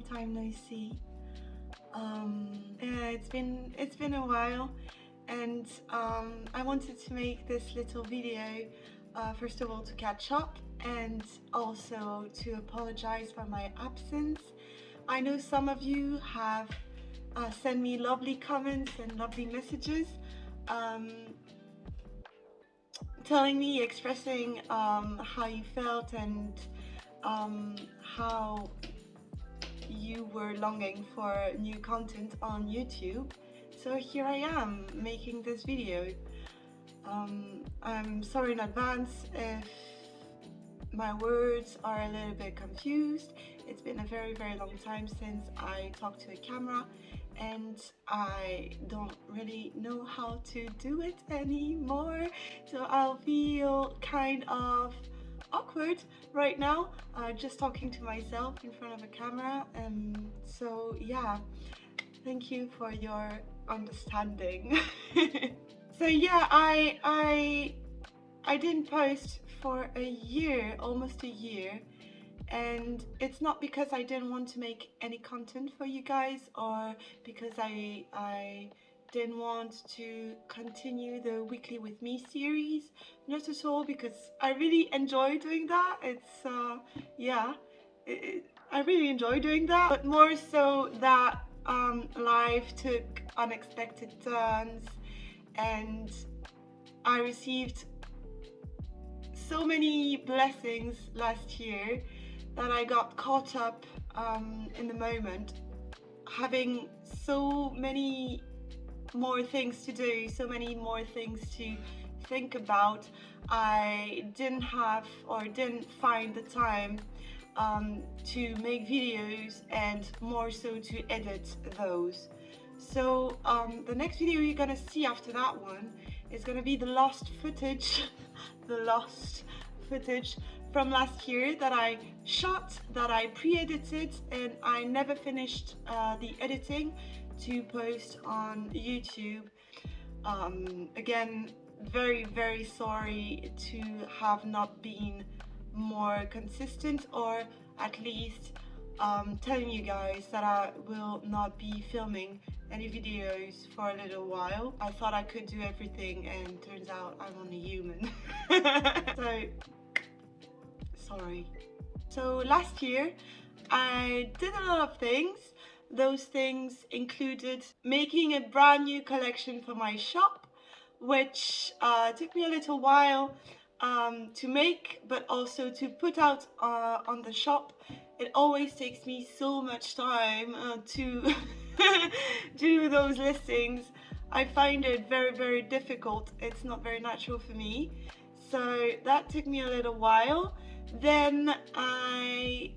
time no see. Yeah, it's been a while, and I wanted to make this little video first of all to catch up, and also to apologize for my absence. I know some of you have sent me lovely comments and lovely messages, telling me, expressing how you felt, and how you were longing for new content on YouTube. So here I am making this video. I'm sorry in advance if my words are a little bit confused. It's been a very long time since I talked to a camera, and I don't really know how to do it anymore, so I'll feel kind of awkward right now, just talking to myself in front of a camera. So yeah, thank you for your understanding. So yeah, I didn't post for a year, almost a year, and it's not because I didn't want to make any content for you guys, or because I didn't want to continue the Weekly with Me series. Not at all, because I really enjoy doing that. It's yeah, I really enjoy doing that, but more so that life took unexpected turns, and I received so many blessings last year that I got caught up in the moment, having so many more things to do, so many more things to think about. I didn't have, or didn't find the time to make videos, and more so to edit those. So the next video you're gonna see after that one is gonna be the lost footage the lost footage from last year that I shot, that I pre-edited, and I never finished the editing to post on YouTube. Again, very sorry to have not been more consistent, or at least telling you guys that I will not be filming any videos for a little while. I thought I could do everything, and turns out I'm only human. So sorry. So last year I did a lot of things. Those things included making a brand new collection for my shop, which took me a little while to make, but also to put out on the shop. It always takes me so much time to do those listings. I find it very difficult. It's not very natural for me, so that took me a little while. Then I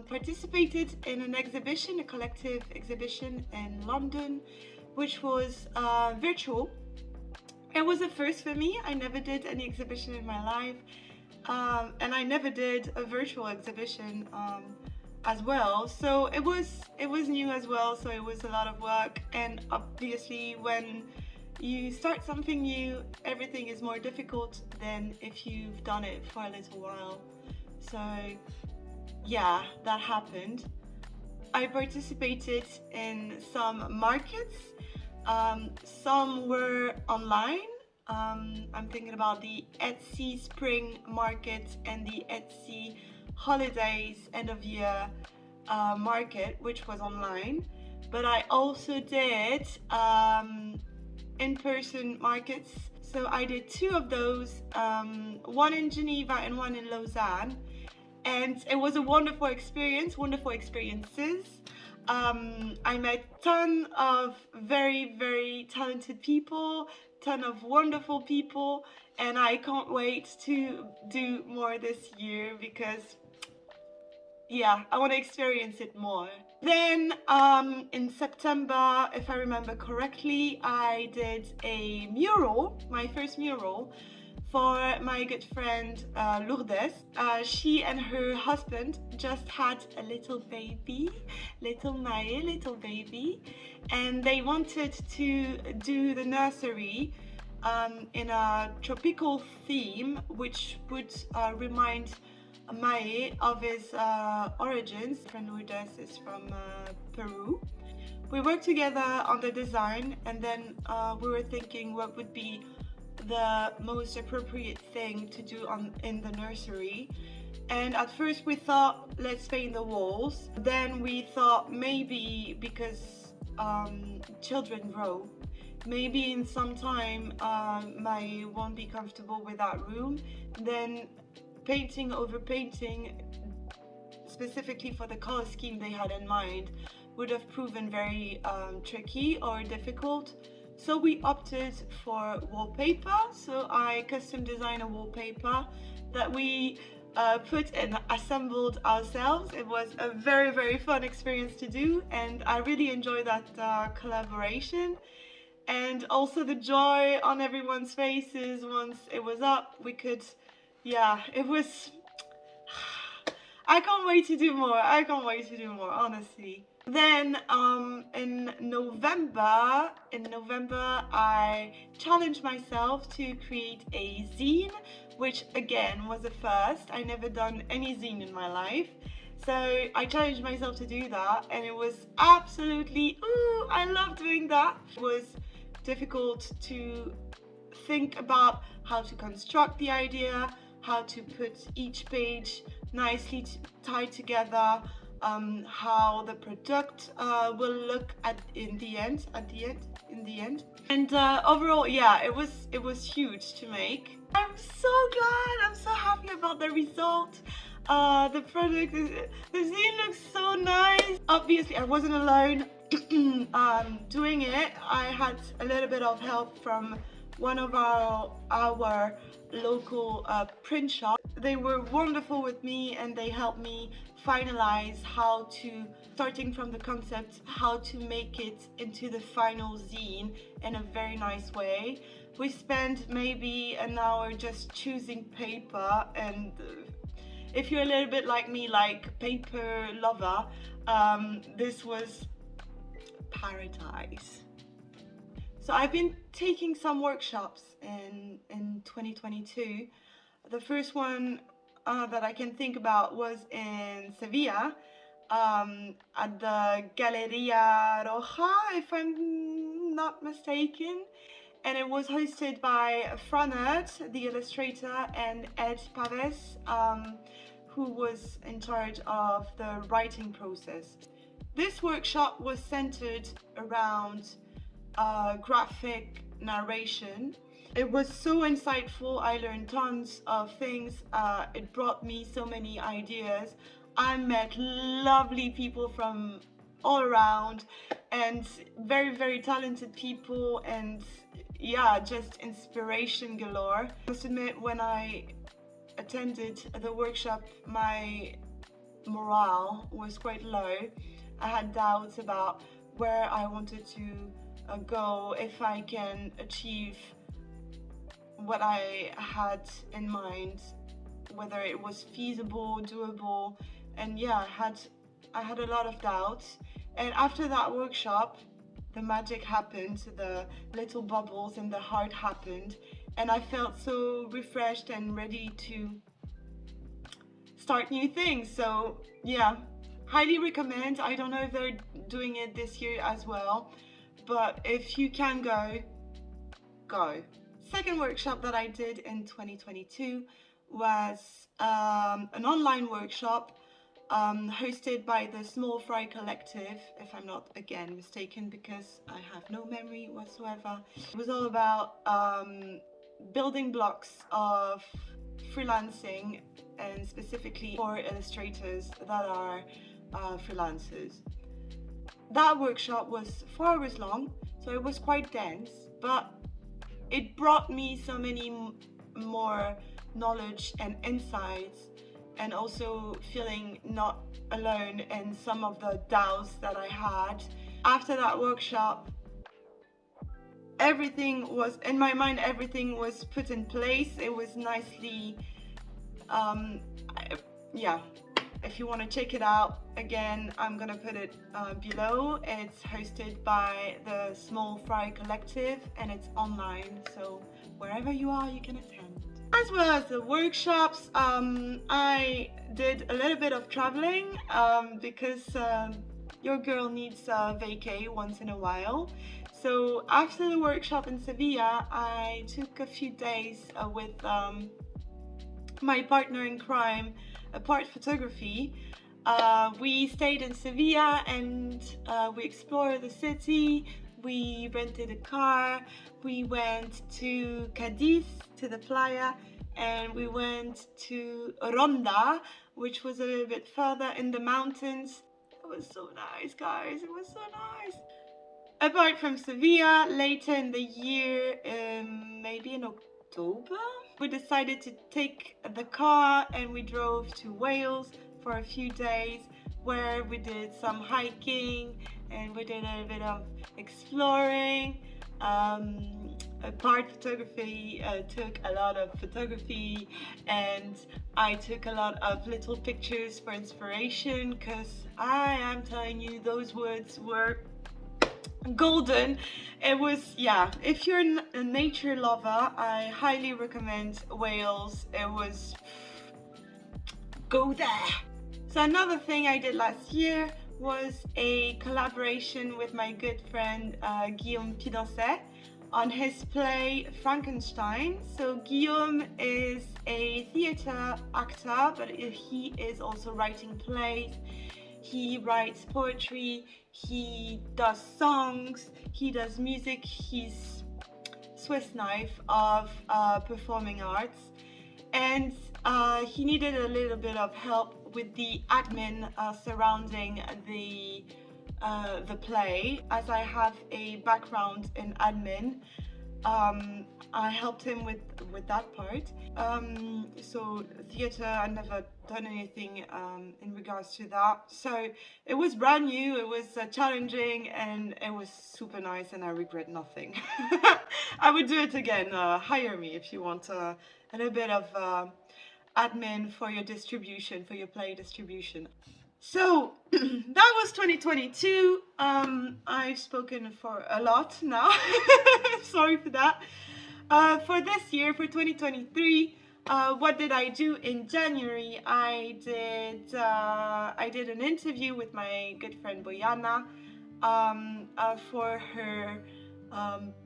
participated in an exhibition, a collective exhibition in London, which was virtual. It was a first for me. I never did any exhibition in my life, and I never did a virtual exhibition as well, so it was new as well, so it was a lot of work. And obviously when you start something new, everything is more difficult than if you've done it for a little while. So yeah, that happened. I participated in some markets. Some were online. I'm thinking about the Etsy Spring Market and the Etsy Holidays End of Year Market, which was online. But I also did in-person markets. So I did two of those, one in Geneva and one in Lausanne. And it was a wonderful experience, wonderful experiences. I met a ton of very talented people, ton of wonderful people, and I can't wait to do more this year, because yeah, I want to experience it more. Then in September, if I remember correctly, I did a mural, my first mural, for my good friend Lourdes. She and her husband just had a little baby, little Mae, little baby, and they wanted to do the nursery in a tropical theme, which would remind Mae, of his origins. My friend Lourdes is from Peru. We worked together on the design, and then we were thinking what would be the most appropriate thing to do in the nursery. And at first we thought, let's paint the walls. Then we thought maybe because children grow, maybe in some time I won't be comfortable with that room. Then painting over painting, specifically for the color scheme they had in mind, would have proven very tricky or difficult. So we opted for wallpaper. So I custom designed a wallpaper that we put and assembled ourselves. It was a very, very fun experience to do, and I really enjoyed that collaboration. And also the joy on everyone's faces once it was up. We could, yeah, it was, I can't wait to do more. I can't wait to do more, honestly. Then in November, I challenged myself to create a zine, which again was a first. I never done any zine in my life. So I challenged myself to do that, and it was absolutely, ooh, I love doing that. It was difficult to think about how to construct the idea, how to put each page nicely tied together, how the product will look in the end. And overall, yeah, it was huge to make. I'm so glad, I'm so happy about the result. The product, the zine looks so nice. Obviously, I wasn't alone doing it. I had a little bit of help from one of our local print shop. They were wonderful with me, and they helped me finalize how to, starting from the concept, how to make it into the final zine in a very nice way. We spent maybe an hour just choosing paper, and if you're a little bit like me, like paper lover, this was paradise. So I've been taking some workshops in 2022. The first one that I can think about was in Sevilla, at the Galeria Roja, if I'm not mistaken. And it was hosted by Franert, the illustrator, and Ed Paves, who was in charge of the writing process. This workshop was centered around graphic narration. It was so insightful. I learned tons of things. It brought me so many ideas. I met lovely people from all around, and very, very talented people, and yeah, just inspiration galore. I must admit, when I attended the workshop, my morale was quite low. I had doubts about where I wanted to go, if I can achieve what I had in mind, whether it was feasible, doable, and yeah, I had a lot of doubts. And after that workshop, the magic happened, the little bubbles in the heart happened, and I felt so refreshed and ready to start new things. So yeah, highly recommend. I don't know if they're doing it this year as well, but if you can go. Second workshop that I did in 2022 was an online workshop hosted by the Small Fry Collective, if I'm not again mistaken, because I have no memory whatsoever. It was all about building blocks of freelancing, and specifically for illustrators that are freelancers. That workshop was 4 hours long, so it was quite dense, but it brought me so many more knowledge and insights, and also feeling not alone in some of the doubts that I had. After that workshop, everything was in my mind, everything was put in place. It was nicely, yeah, if you want to check it out, again, I'm gonna put it below. It's hosted by the Small Fry Collective, and it's online, so wherever you are, you can attend. As well as the workshops, I did a little bit of traveling because your girl needs a vacay once in a while. So after the workshop in Sevilla, I took a few days with my partner in crime, apart photography. We stayed in Sevilla and we explored the city. We rented a car. We went to Cadiz, to the playa, and we went to Ronda, which was a little bit further in the mountains. It was so nice, guys. It was so nice. Apart from Sevilla, later in the year, maybe in October, we decided to take the car and we drove to Wales for a few days, where we did some hiking and we did a little bit of exploring. Apart photography, took a lot of photography, and I took a lot of little pictures for inspiration, because I am telling you, those woods were golden. It was, yeah, if you're a nature lover, I highly recommend Wales. It was, go there. So another thing I did last year was a collaboration with my good friend Guillaume Pidancet on his play Frankenstein. So Guillaume is a theatre actor, but he is also writing plays. He writes poetry, he does songs, he does music. He's Swiss knife of performing arts, and he needed a little bit of help with the admin surrounding the play. As I have a background in admin, I helped him with that part. So theatre, I never done anything in regards to that. So it was brand new, it was challenging, and it was super nice, and I regret nothing. I would do it again. Hire me if you want a little bit of admin for your distribution, for your play distribution. So that was 2022. I've spoken for a lot now. Sorry for that. For this year, for 2023, what did I do in January? I did an interview with my good friend Boyana for her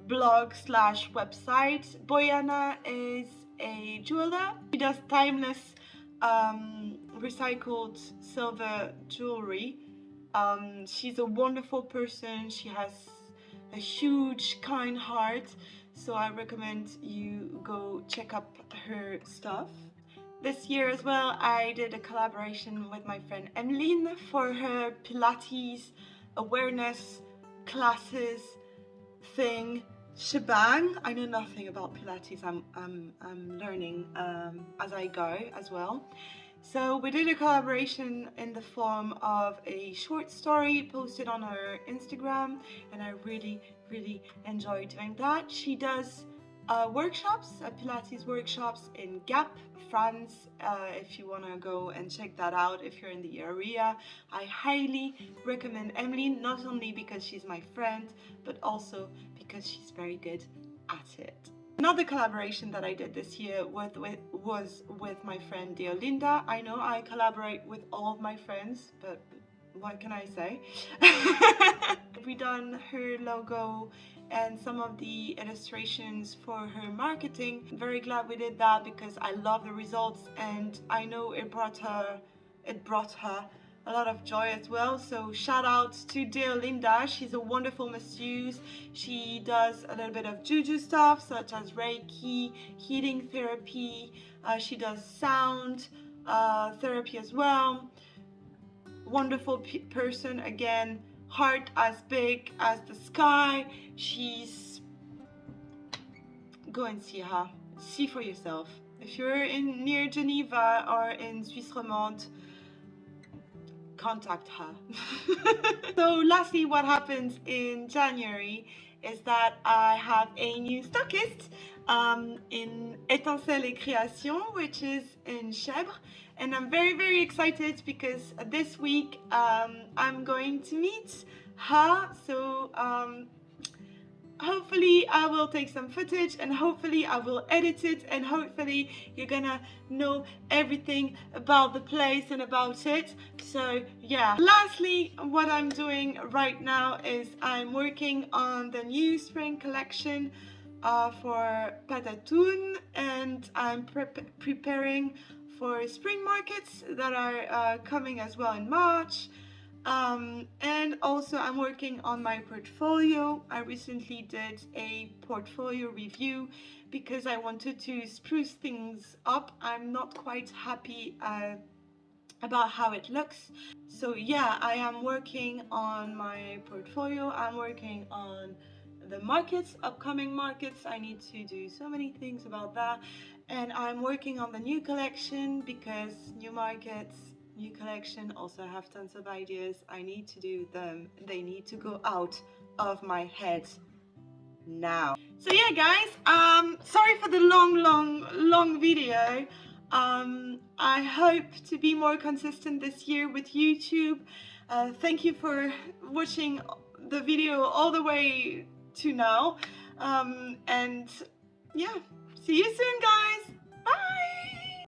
blog slash website. Boyana is a jeweler. She does timeless recycled silver jewelry. She's a wonderful person. She has a huge, kind heart. So I recommend you go check up her stuff. This year as well, I did a collaboration with my friend Emeline for her Pilates awareness classes thing shebang. I know nothing about Pilates. I'm learning as I go as well. So we did a collaboration in the form of a short story posted on her Instagram, and I really enjoy doing that. She does workshops, Pilates workshops in Gap, France. If you want to go and check that out, if you're in the area, I highly recommend Emeline, not only because she's my friend, but also because she's very good at it. Another collaboration that I did this year was with my friend Deolinda. I know I collaborate with all of my friends, but what can I say? We done her logo and some of the illustrations for her marketing. I'm very glad we did that because I love the results, and I know it brought her a lot of joy as well. So shout out to Deolinda. She's a wonderful masseuse. She does a little bit of juju stuff such as Reiki, healing therapy. She does sound therapy as well. Wonderful person, again, heart as big as the sky. She's, go and see her, see for yourself. If you're in near Geneva or in Suisse romande, contact her. So lastly, what happens in January is that I have a new stockist in Étincelle et Création, which is in Chèvre, and I'm very excited because this week I'm going to meet her. So hopefully I will take some footage, and hopefully I will edit it, and hopefully you're gonna know everything about the place and about it. So yeah, lastly, what I'm doing right now is I'm working on the new spring collection for Patatoon, and I'm preparing for spring markets that are coming as well in March. And also I'm working on my portfolio. I recently did a portfolio review because I wanted to spruce things up. I'm not quite happy about how it looks. So yeah, I am working on my portfolio. I'm working on the markets, upcoming markets. I need to do so many things about that. And I'm working on the new collection because new markets, new collection, also have tons of ideas. I need to do them. They need to go out of my head now. So yeah, guys, sorry for the long video. I hope to be more consistent this year with YouTube. Thank you for watching the video all the way to now. And yeah, see you soon, guys.